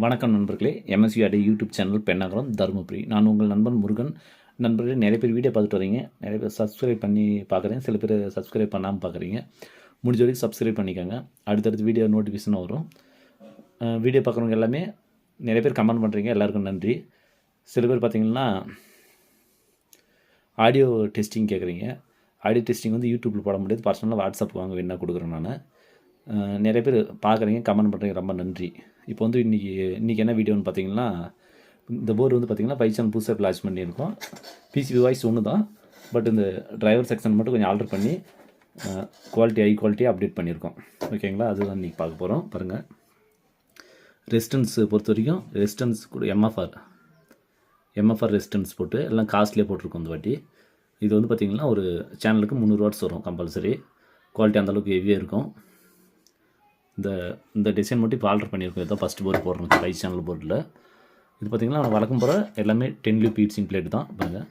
வணக்கம் நண்பர்களே. எம்எஸ்விஆர்டி YouTube channel Pennagaram Dharmapuri. நான் உங்கள் நண்பன் முருகன். நண்பர்களே, நிறைய பேர் வீடியோ பார்த்துட்டு வரீங்க, நிறைய பேர் சப்ஸ்கிரைப் பண்ணி பார்க்குறேன், சில பேர் சப்ஸ்கிரைப் பண்ணாமல் பார்க்குறீங்க. முடிஞ்ச வரைக்கும் சப்ஸ்கிரைப் பண்ணிக்கோங்க, அடுத்தடுத்து வீடியோ நோட்டிஃபிகேஷன் வரும். வீடியோ பார்க்குறவங்க எல்லாமே நிறைய பேர் கமெண்ட் பண்ணுறீங்க, எல்லாருக்கும் நன்றி. சில பேர் பார்த்திங்கன்னா ஆடியோ டெஸ்டிங் கேட்குறீங்க. ஆடியோ டெஸ்டிங் வந்து யூடியூப்பில் போட முடியாது, பர்சனலாக வாட்ஸ்அப் வாங்க வேணா கொடுக்குறேன் நான். நிறைய பேர் பார்க்குறீங்க, கமெண்ட் பண்ணுறீங்க, ரொம்ப நன்றி. இப்போ வந்து இன்றைக்கி என்ன வீடியோன்னு பார்த்தீங்கன்னா, இந்த போர்டு வந்து பார்த்திங்கன்னா பைசான் புதுசாக லான்ச் பண்ணியிருக்கோம். பிசிபி வாய்ஸ் ஒன்று தான், பட் இந்த டிரைவர் செக்ஷன் மட்டும் கொஞ்சம் ஆல்டர் பண்ணி குவாலிட்டி ஹை குவாலிட்டியாக அப்டேட் பண்ணியிருக்கோம். ஓகேங்களா, அதுதான் இன்றைக்கி பார்க்க போகிறோம். பாருங்கள், ரெசிஸ்டன்ஸ் பொறுத்த வரைக்கும் ரெசிஸ்டன்ஸ் கூட எம்எஃப்ஆர் ரெசிஸ்டன்ஸ் போட்டு எல்லாம் காஸ்ட்லியாக போட்டிருக்கோம் இந்த வாட்டி. இது வந்து பார்த்திங்கன்னா ஒரு சேனலுக்கு 300 வாட்ஸ் வரும் கம்பல்சரி. குவாலிட்டி அந்தளவுக்கு ஹெவியாக இருக்கும். இந்த டிசைன் மட்டும் இப்போ ஆல்டர் பண்ணியிருக்கோம். இதுதான் ஃபஸ்ட் போர்டு போடுறோம் பை சேனல் போர்டில். இது பார்த்திங்கன்னா வழக்கம் போகிற எல்லாமே 10 லூப் ஹீட் சிங்க் பிளேட் தான். பாருங்கள்,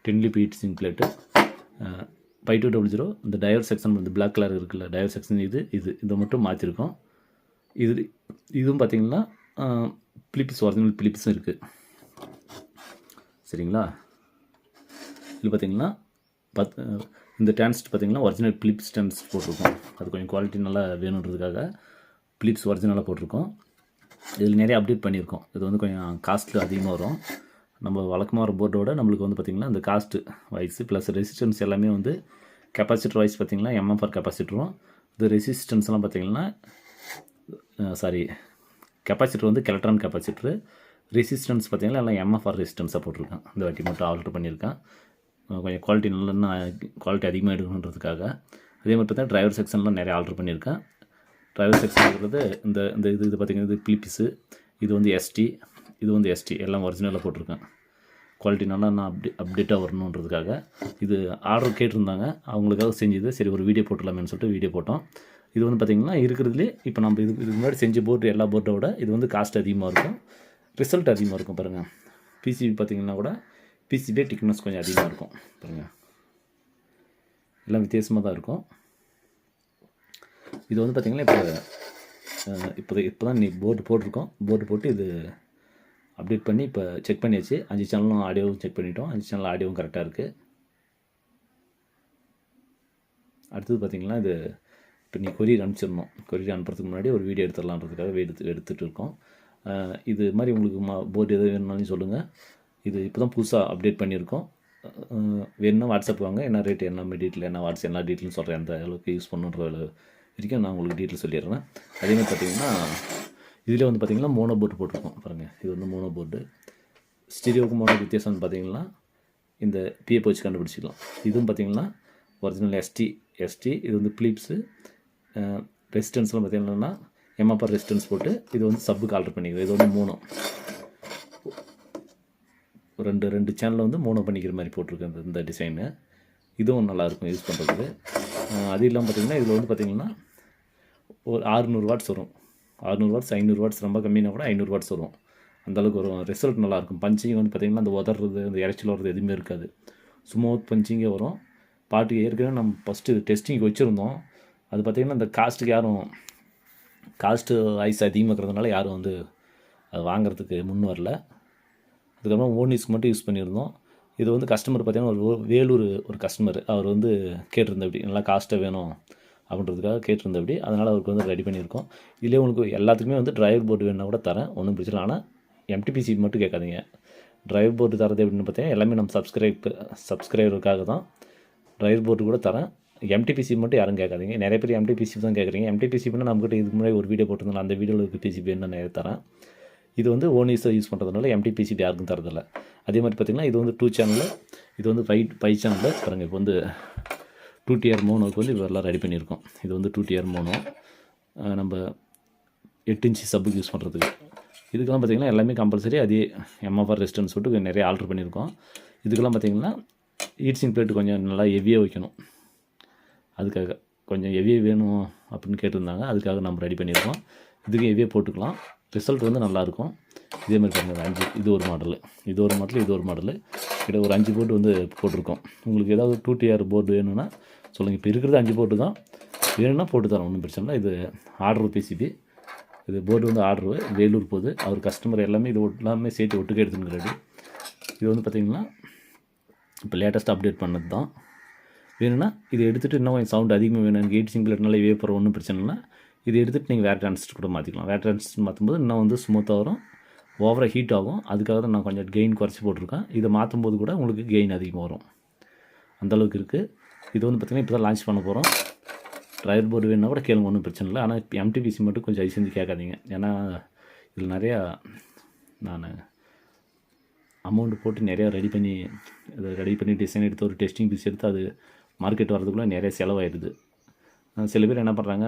10 லூப் ஹீட் சிங்க் பிளேட்டு 5200. இந்த டயோர் செக்ஷன் இந்த பிளாக் கலர் இருக்குல்ல, டயோர் செக்ஷன் இதை மட்டும் மாற்றிருக்கோம். இதுவும் பார்த்திங்கன்னா பிலிப்ஸ் ஒரிஜினல் பிலிப்ஸும் இருக்குது. சரிங்களா, இது பார்த்திங்கன்னா இந்த டிரான்சிஸ்டர் பார்த்திங்கன்னா ஒரிஜினல் பிலிப்ஸ் டிரான்சிஸ்டர் போட்டிருக்கோம். அது கொஞ்சம் குவாலிட்டி நல்லா வேணுன்றதுக்காக பிலிப்ஸ் ஒரிஜினலாக போட்டிருக்கோம். இதில் நிறைய அப்டேட் பண்ணியிருக்கோம். இது வந்து கொஞ்சம் காஸ்ட்டு அதிகமாக வரும். நம்ம வழக்கமாக வர போர்டோட நம்மளுக்கு வந்து பார்த்திங்கன்னா இந்த காஸ்ட்டு வைஸ் ப்ளஸ் ரெசிஸ்டன்ஸ் எல்லாமே வந்து கெப்பாசிட்டர் வைஸ் பார்த்திங்கன்னா எம்எஃப்ஆர் கெப்பாசிட்டரும், இது ரெசிஸ்டன்ஸ்லாம் பார்த்திங்கன்னா கெப்பாசிட்டர் வந்து எலக்ட்ரான் கெப்பாசிட்டரு, ரெசிஸ்டன்ஸ் பார்த்திங்கன்னா எல்லாம் எம்எஃப்ஆர் ரெசிஸ்டன்ஸாக போட்டிருக்கேன். இந்த வாட்டி மட்டும் ஆல்ட்ரு பண்ணியிருக்கேன். கொஞ்சம் குவாலிட்டி நல்லன்னா குவாலிட்டி அதிகமாக எடுக்கணுன்றதுக்காக. அதே மாதிரி பார்த்தா டிரைவர் செக்ஷன்லாம் நிறைய ஆல்ட்ரு பண்ணியிருக்கேன். டிரைவர் செக்ஷன் இருக்கிறது இந்த இது பார்த்திங்கன்னா இது பிலிப்ஸு, இது வந்து எஸ்டி எல்லாம் ஒரிஜினலாக போட்டிருக்கேன். குவாலிட்டி நல்லா நான் அப்டேட்டாக வரணுன்றதுக்காக. இது ஆர்டர் கேட்டிருந்தாங்க, அவங்களுக்காக செஞ்சது. சரி, ஒரு வீடியோ போட்டுடலாமேன்னு சொல்லிட்டு வீடியோ போட்டோம். இது வந்து பார்த்திங்கன்னா இருக்கிறதுலே இப்போ நம்ம இதுக்கு முன்னாடி செஞ்ச போர்டு எல்லா போர்டோட இது வந்து காஸ்ட் அதிகமாக இருக்கும், ரிசல்ட் அதிகமாக இருக்கும். பாருங்கள், பிசிபி பார்த்திங்கன்னா கூட பிசிபி திக்னஸ் கொஞ்சம் அதிகமாக இருக்கும். பாருங்கள், எல்லாம் வித்தியாசமாக தான் இருக்கும். இது வந்து பார்த்திங்கன்னா இப்போ தான் நீ போர்டு போட்டிருக்கோம். போர்டு போட்டு இது அப்டேட் பண்ணி இப்போ செக் பண்ணியாச்சு. 5 சேனலும் ஆடியோவும் செக் பண்ணிட்டோம். 5 சேனல் ஆடியோவும் கரெக்டாக இருக்குது. அடுத்தது பார்த்திங்கன்னா இது இப்போ நீ கொரியர் அனுப்பிச்சிடணும். கொரியர் அனுப்புறதுக்கு முன்னாடி ஒரு வீடியோ எடுத்துடலான்றதுக்காக எடுத்துகிட்டு இருக்கோம். இது மாதிரி உங்களுக்கு போர்டு எதாவது வேணும்னாலும் சொல்லுங்கள். இது இப்போ தான் புதுசாக அப்டேட் பண்ணியிருக்கோம். வேணும்னா வாட்ஸ்அப் வாங்க, என்ன ரேட், என்ன டீட்டெயில், என்ன எல்லா டீட்டெயிலும் சொல்கிறேன். அந்த அளவுக்கு யூஸ் பண்ணுற வரைக்கும் நான் உங்களுக்கு டீட்டெயில் சொல்லிடுறேன். அதேமாதிரி பார்த்திங்கன்னா இதில் வந்து பார்த்திங்கன்னா மோனோ போர்டு போட்டிருக்கோம். பாருங்கள், இது வந்து மோனோ போர்டு. ஸ்டீரியோவுக்கு மோனோ வித்தியாசம்னு பார்த்திங்கன்னா இந்த பிஎப் வச்சு கண்டுபிடிச்சிக்கலாம். இதுவும் பார்த்திங்கன்னா ஒரிஜினல் எஸ்டி இது வந்து பிலிப்ஸு. ரெசிஸ்டன்ஸ்லாம் பார்த்திங்கன்னா எம்எஃப்ஆர் ரெசிஸ்டன்ஸ் போட்டு இது வந்து சப்புக்கு ஆல்டர் பண்ணிக்கிறோம். இது வந்து மோனோ ரெண்டு சேனலில் வந்து மோனோ பண்ணிக்கிற மாதிரி போட்டிருக்கு இந்த டிசைனு. இதுவும் நல்லாயிருக்கும் யூஸ் பண்ணுறதுக்கு. அது இல்லாமல் பார்த்திங்கன்னா இதில் வந்து பார்த்திங்கன்னா ஒரு 600 வாட்ஸ் வரும். 600 வாட்ஸ் 500 வாட்ஸ் ரொம்ப கம்மினா கூட 500 வாட்ஸ் வரும். அந்தளவுக்கு வரும். ரிசல்ட் நல்லாயிருக்கும். பஞ்சிங் வந்து பார்த்திங்கன்னா அந்த உதறது, அந்த இறைச்சல் வர்றது எதுவுமே இருக்காது. ஸ்மூத் பஞ்சிங்கே வரும். பாட்டுக்கு ஏற்கனவே நம்ம ஃபஸ்ட்டு டெஸ்டிங்க்கு வச்சுருந்தோம். அது பார்த்திங்கன்னா இந்த காஸ்ட்டு ஐஸ் அதிகமாகிறதுனால யாரும் வந்து அது வாங்குறதுக்கு முன் வரல. அதுக்கப்புறம் ஓனிஸ்க்கு மட்டும் யூஸ் பண்ணியிருந்தோம். இது வந்து கஸ்டமர் பார்த்திங்கன்னா வேலூர் ஒரு கஸ்டமர், அவர் வந்து கேட்டிருந்தபடி நல்லா காஸ்ட்டாக வேணும் அப்படின்றதுக்காக கேட்டிருந்தபடி, அதனால் அவருக்கு வந்து ரெடி பண்ணியிருக்கோம். இதிலே உங்களுக்கு எல்லாத்துக்குமே வந்து டிரைவர் போர்டு வேணுன்னா கூட தரேன், ஒன்றும் பிரச்சனை. ஆனால் எம்டிபிசி மட்டும் கேட்காதீங்க. டிரைவர் போர்டு தரது அப்படின்னு பார்த்தீங்கன்னா எல்லாமே நம்ம சப்ஸ்கிரைபருக்காக தான் டிரைவர் போர்டு கூட தரேன். எம்டிபிசி மட்டும் யாரும் கேட்காதீங்க. நிறைய பேர் எம்டிபிசி தான் கேட்குறீங்க. எம்டிபிசி பண்ணால் நம்மகிட்ட இதுக்கு முன்னாடி ஒரு வீடியோ போட்டிருந்தாலும் அந்த வீடியோவில் இருக்க பிசிபி என்ன நிறைய தரேன். இது வந்து ஓனிஸை யூஸ் பண்ணுறதுனால எம்டிபிசிபி யாருக்கும் தரதில்லை. அதே மாதிரி பார்த்திங்கன்னா இது வந்து 2 சேனலில், இது வந்து 5 சேனலில் பாருங்கள். இப்போ வந்து 2 tier மோனோவுக்கு வந்து இவரெல்லாம் ரெடி பண்ணியிருக்கோம். இது வந்து 2 tier மோனோ, நம்ம 8 இன்ச்சு சப்புக்கு யூஸ் பண்ணுறதுக்கு. இதுக்கெல்லாம் பார்த்திங்கன்னா எல்லாமே கம்பல்சரி அதே எம்எஃப்ஆர் ரெசிஸ்டன்ஸ் விட்டு நிறைய ஆல்ட்ரு பண்ணியிருக்கோம். இதுக்கெல்லாம் பார்த்திங்கன்னா ஹீட் சிங்க் பிளேட்டு கொஞ்சம் நல்லா ஹெவியாக வைக்கணும். அதுக்காக கொஞ்சம் ஹெவியாக வேணும் அப்படின்னு கேட்டிருந்தாங்க. அதுக்காக நம்ம ரெடி பண்ணியிருக்கோம். இதுக்கு ஹெவியாக போட்டுக்கலாம். ரிசல்ட் வந்து நல்லாயிருக்கும். இதே மாதிரி பாருங்கள், 5 இது ஒரு மாடலு, இது ஒரு மாடலு கிட்ட ஒரு 5 போர்டு வந்து போட்டிருக்கோம். உங்களுக்கு ஏதாவது 2 tier போர்டு வேணும்னா சொல்லுங்கள். இப்போ இருக்கிறது 5 போர்டு தான், வேணும்னா போட்டு தரோம், ஒன்றும் பிரச்சனை இல்லை. இது ஆர்டர் பிசிபி. இது போர்டு வந்து ஆர்டரு வேலூர் போகுது. அவர் கஸ்டமர் எல்லாமே இது எல்லாமே சேர்த்து ஒட்டுக்க எடுத்துன்னு. இது வந்து பார்த்திங்கன்னா இப்போ லேட்டஸ்ட்டாக அப்டேட் பண்ணது தான். வேணும்னா இது எடுத்துகிட்டு இன்னும் கொஞ்சம் சவுண்ட் அதிகமாக வேணும், எனக்கு 8 சிங்கிள் எட்டனால வேப்பர் ஒன்றும் பிரச்சனை இல்லை. இது எடுத்துகிட்டு நீங்கள் வேறு டிரான்சிஸ்டர் கூட மாற்றிக்கலாம். வேறு டிரான்சிஸ்டர் மாற்றும்போது இன்னும் வந்து ஸ்மூத்தாக வரும், ஓவராக ஹீட் ஆகும். அதுக்காக தான் நான் கொஞ்சம் கெயின் குறைச்சி போட்டிருக்கேன். இதை மாற்றும் போது கூட உங்களுக்கு கெயின் அதிகமாக வரும், அந்தளவுக்கு இருக்குது. இது வந்து பார்த்திங்கன்னா இப்போ தான் லான்ச் பண்ண போகிறோம். ட்ரைவர் போர்டு வேணுன்னா கூட கேளுங்க, ஒன்றும் பிரச்சனை இல்லை. ஆனால் இப்போ MTPC மட்டும் கொஞ்சம் ஐ செஞ்சு கேட்காதீங்க. ஏன்னா இதில் நிறையா நான் அமௌண்ட்டு போட்டு நிறையா ரெடி பண்ணி டிசைன் எடுத்து ஒரு டெஸ்டிங் பீஸ் எடுத்து அது மார்க்கெட் வரதுக்குள்ளே நிறைய செலவாயிடுது. சில பேர் என்ன பண்ணுறாங்க,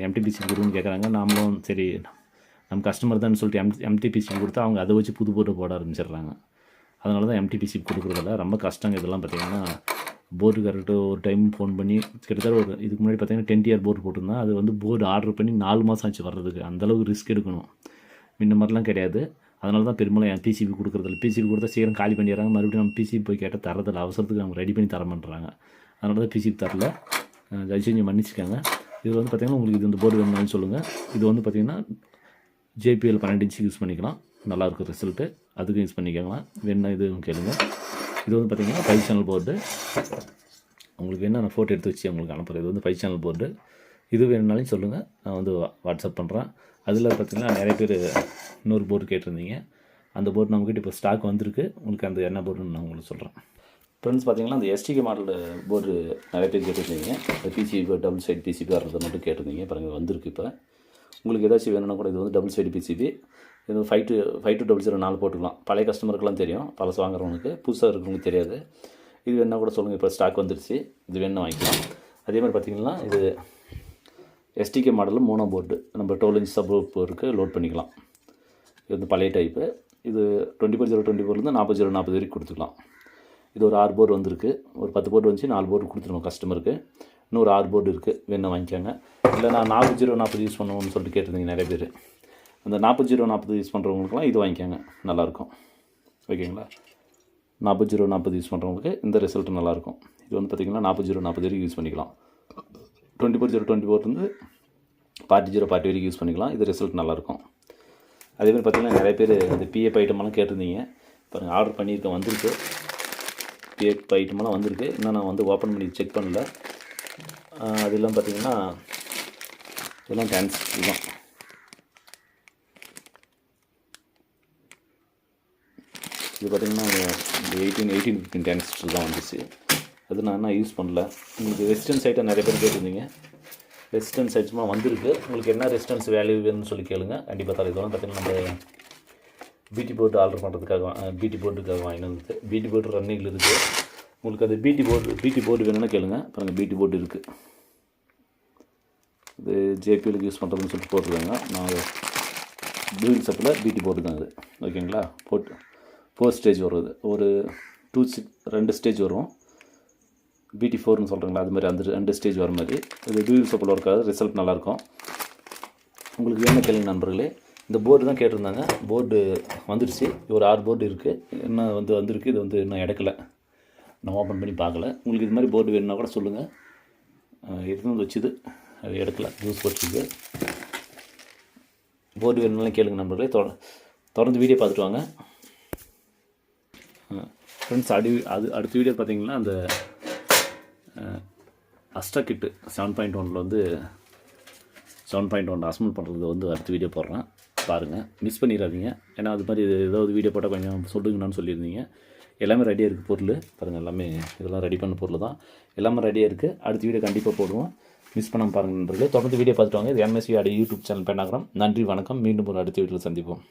MTPC கொடுன்னு கேட்குறாங்க. நாமளும் சரி நம்ம கஸ்டமர் தான் சொல்லிட்டு MTPC கொடுத்தா அவங்க அதை வச்சு புது போர்டு போட ஆரம்பிச்சிடுறாங்க. அதனால தான் MTPC கொடுக்குறதில்ல. ரொம்ப கஷ்டங்க இதெல்லாம். பார்த்திங்கன்னா போர்டு கரெக்டு ஒரு டைம் ஃபோன் பண்ணி கிட்டத்தட்ட ஒரு இதுக்கு முன்னாடி பார்த்திங்கன்னா 10 இயர் போர்டு போட்டிருந்தேன். அது வந்து போர்டு ஆர்டர் பண்ணி 4 மாதம் ஆச்சு வர்றதுக்கு. அந்தளவுக்கு ரிஸ்க் எடுக்கணும். முன்ன மாதிரிலாம் கிடையாது. அதனால தான் பெரும்பாலும் PCB கொடுக்குறதில்ல. PCB கொடுத்தா சீக்கிரம் காலி பண்ணிடுறாங்க. மறுபடியும் நம்ம PCB போய் கேட்டால் தரதில்லை, அவசரத்துக்கு நம்ம ரெடி பண்ணி தர பண்ணுறாங்க. அதனால தான் PCB தரல. தயவு செஞ்சு மன்னிச்சிக்காங்க. இது வந்து பார்த்திங்கன்னா உங்களுக்கு இது இந்த போர்டு வேணும்னு சொல்லுங்கள். இது வந்து பார்த்திங்கன்னா JPL 12 இன்ச்சு யூஸ் பண்ணிக்கலாம், நல்லாயிருக்கும் ரிசல்ட்டு. அதுக்கும் யூஸ் பண்ணிக்கலாம். வேணுன்னா இதுவும் கேளுங்க. இது வந்து பார்த்திங்கன்னா 5 சேனல் போர்டு. உங்களுக்கு என்ன நான் ஃபோட்டோ எடுத்து வச்சு உங்களுக்கு அனுப்புகிறேன். இது வந்து 5 சேனல் போர்டு. இது வேணுனாலும் சொல்லுங்கள், நான் வந்து வாட்ஸ்அப் பண்ணுறேன். அதில் பார்த்திங்கன்னா நிறைய பேர் இன்னொரு போர்டு கேட்டிருந்தீங்க. அந்த போர்டு நம்மக்கிட்ட இப்போ ஸ்டாக் வந்திருக்கு. உங்களுக்கு அந்த என்ன போர்டுன்னு நான் உங்களுக்கு சொல்கிறேன். ஃப்ரெண்ட்ஸ், பார்த்திங்கன்னா அந்த STK மாடல் போர்டு நிறைய பேர் கேட்டிருந்தீங்க. PCB டபுள் சைடு PCB வர்றதை மட்டும் கேட்டிருந்தீங்க. பாருங்கள் வந்திருக்கு. இப்போ உங்களுக்கு ஏதாச்சும் வேணும்னா கூட இது வந்து டபுள் சைடு PCB. இது 5200 போட்டுக்கலாம். பழைய கஸ்டமருக்குலாம் தெரியும், பழசு வாங்குறவங்களுக்கு. புதுசாக இருக்கிறவங்களுக்கு தெரியாது. இது வேணால் கூட சொல்லுங்கள். இப்போ ஸ்டாக் வந்துருச்சு, இது வேணும் வாங்கிக்கலாம். அதே மாதிரி பார்த்திங்கன்னா இது STK மாடலில் மோனோ போர்டு நம்ம 12 இன்ச் சப் இருக்குது, லோட் பண்ணிக்கலாம். இது வந்து பழைய டைப்பு. இது 24/024 40/40 வரைக்கும் கொடுத்துக்கலாம். இது ஒரு 6 போர்டு வந்திருக்கு. ஒரு 10 போர்டு வந்துச்சு, 4 போர்டு கொடுத்துருவோம் கஸ்டமருக்கு. இன்னும் ஒரு 6 போர்டு இருக்குது, வேணா வாங்கிக்கோங்க. இல்லை நான் 40/40 யூஸ் பண்ணுவோம்னு சொல்லிட்டு கேட்டிருந்தீங்க நிறைய பேர். அந்த 40/40 யூஸ் பண்ணுறவங்களுக்குலாம் இது வாங்கிக்கோங்க, நல்லாயிருக்கும். ஓகேங்களா? 40/40 யூஸ் பண்ணுறவங்களுக்கு இந்த ரிசல்ட் நல்லாயிருக்கும். இது வந்து பார்த்திங்கன்னா 40/40 வரைக்கும் யூஸ் பண்ணிக்கலாம். 24/024 வந்து 40/40 வரைக்கும் யூஸ் பண்ணிக்கலாம். இது ரிசல்ட் நல்லாயிருக்கும். அதேமாதிரி பார்த்திங்கன்னா நிறைய பேர் இந்த PF ஐட்டமெல்லாம் கேட்டிருந்தீங்க. பாருங்கள், ஆர்டர் பண்ணியிருக்கேன், வந்திருக்கு. PF ஐட்டமெல்லாம் வந்திருக்கு. இன்னும் நான் வந்து ஓப்பன் பண்ணி செக் பண்ணல. அதெல்லாம் பார்த்திங்கன்னா இதெல்லாம் டிரான்சிஸ்டர் தான். இது பார்த்திங்கன்னா 18-15 டிரான்சிஸ்டர் தான் வந்துச்சு. அது நான் என்ன யூஸ் பண்ணல. உங்களுக்கு ரெசிஸ்டன்ஸ் ஐட்டம் நிறைய பேர் கேட்டிருந்தீங்க. ரெசிஸ்டன்ஸ் ஐட்டமாக வந்திருக்கு. உங்களுக்கு என்ன ரெசிஸ்டன்ஸ் வேல்யூ வேணும்னு சொல்லி கேளுங்க, கண்டிப்பாக தர. இதெல்லாம் பார்த்திங்கன்னா நம்ம BT போர்டு ஆர்டர் பண்ணுறதுக்காக BT போர்டுக்காக வாங்கிட்டு வந்து BT போர்டு ரன்னிங்கில் இருக்குது. உங்களுக்கு அது BT போர்டு வேணும்னா கேளுங்க. பாருங்கள், BT போர்டு இருக்குது. இது JPLக்கு யூஸ் பண்ணுறதுன்னு சொல்லிட்டு போட்டுருக்காங்க. நான் டூயில் சப்பில் BT போர்டு தான் அது. ஓகேங்களா? 4 ஸ்டேஜ் வருது. ஒரு 2 ஸ்டேஜ் வரும். BT4ன்னு சொல்கிறாங்களா, அது மாதிரி அந்த 2 ஸ்டேஜ் வர மாதிரி. இது டூயில் சப்பில் இருக்காது, ரிசல்ட் நல்லாயிருக்கும். உங்களுக்கு வேணும் கேளுங்க நண்பர்களே. இந்த போர்டு தான் கேட்டிருந்தாங்க. போர்டு வந்துடுச்சு. ஒரு 6 போர்டு இருக்குது. என்ன வந்திருக்கு. இது வந்து இன்னும் எடுக்கலை, நான் ஓப்பன் பண்ணி பார்க்கல. உங்களுக்கு இது மாதிரி போர்டு வேணுன்னா கூட சொல்லுங்கள். எடுத்து வச்சுது, அது எடுக்கலை, ஜூஸ் போட்டுருக்கு. போர்டு வேணும்னாலும் கேளுங்க நண்பர்களே. தொடர்ந்து வீடியோ பார்த்துட்டு வாங்க ஃப்ரெண்ட்ஸ். அடுத்த வீடியோ பார்த்தீங்கன்னா அந்த அஸ்டா கிட்டு 7.1 வந்து 7.1 அசம்பிள் பண்ணுறது வந்து அடுத்த வீடியோ போடுறேன், பாருங்கள், மிஸ் பண்ணிடாதீங்க. ஏன்னா அது மாதிரி ஏதாவது வீடியோ போட்டால் கொஞ்சம் சொல்லுங்கன்னு சொல்லியிருந்தீங்க. எல்லாமே ரெடியாக இருக்குது பொருள். பாருங்கள், எல்லாமே இதெல்லாம் ரெடி பண்ண பொருள் தான். எல்லாமே ரெடியாக இருக்குது. அடுத்த வீடியோ கண்டிப்பாக போடுவோம், மிஸ் பண்ணாமல் பாருங்கள் நண்பர்களே. தொடர்ந்து வீடியோ பார்த்துட்டு வாங்க. இது MSV யூடியூப் சேனல் பெண்ணாகரம். நன்றி, வணக்கம். மீண்டும் ஒரு அடுத்த வீடியோவில் சந்திப்போம்.